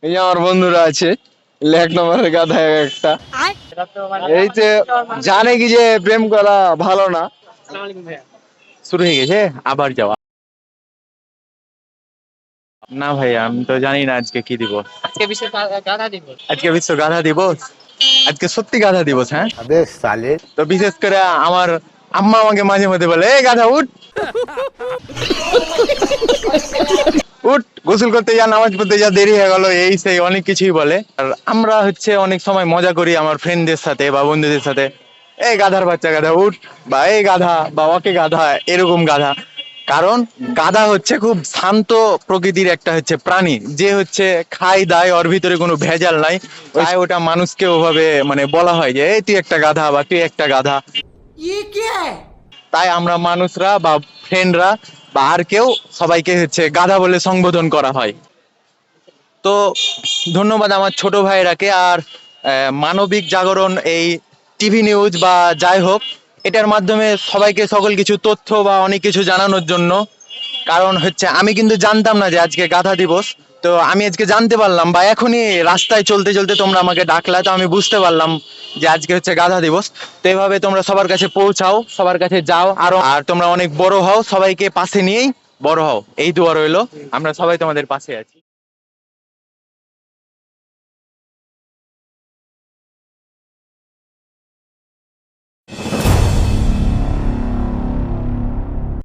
এই যে আমার বন্ধুরা আছে, 1 নম্বরের গাধা একটা। এই যে জানে কি যে প্রেম করা ভালো না। শুরু হয়ে গেছে আবার যাওয়া। না ভাই, আমি তো জানি না আজকে কি দিব। আজকে বিশ্ব গাধা দিবস। আজকে সত্যি গাধা দিবস, হ্যাঁ। अबे साले। তো বিশেষ করে আমার আম্মা আমাকে মাঝে মধ্যে বলে, এই গাধা উঠ উঠ, গোসল করতে যা, নামাজ পড়তে যা, দেরি হয়ে গেল, এই সেই অনেক কিছুই বলে। আর আমরা হচ্ছে অনেক সময় মজা করি আমার ফ্রেন্ডদের সাথে বা বন্ধুদের সাথে, এই গাধার বাচ্চা গাধা উঠ, বা এই গাধা, বা ওকে গাধা, এরকম গাধা। কারণ গাধা হচ্ছে খুব শান্ত প্রকৃতির একটা হচ্ছে প্রাণী, যে হচ্ছে খাই দায়, ওর ভিতরে কোনো ভেজাল নাই। তাই ওটা মানুষকে ওভাবে মানে বলা হয় যে এই তুই একটা গাধা বা তুই একটা গাধা। তাই আমরা মানুষরা বা ফ্রেন্ডরা বা আর কেউ সবাইকে হচ্ছে গাধা বলে সম্বোধন করা হয়। তো ধন্যবাদ আমার ছোট ভাইরাকে। আর মানবিক জাগরণ এই টিভি নিউজ বা যাই হোক, এটার মাধ্যমে সবাইকে সকল কিছু তথ্য বা অনেক কিছু জানানোর জন্য। কারণ হচ্ছে আমি কিন্তু জানতাম না যে আজকে গাধা দিবস। তো আমি আজকে জানতে পারলাম, বা এখনই রাস্তায় চলতে চলতে তোমরা আমাকে ডাকলা, তো আমি বুঝতে পারলাম যে আজকে হচ্ছে গাধা দিবস। তো এভাবে তোমরা সবার কাছে পৌঁছাও, সবার কাছে যাও, আর তোমরা অনেক বড় হও, সবাইকে পাশে নিয়েই বড় হও, এই দোয়া রইলো। আমরা সবাই তোমাদের পাশে আছি।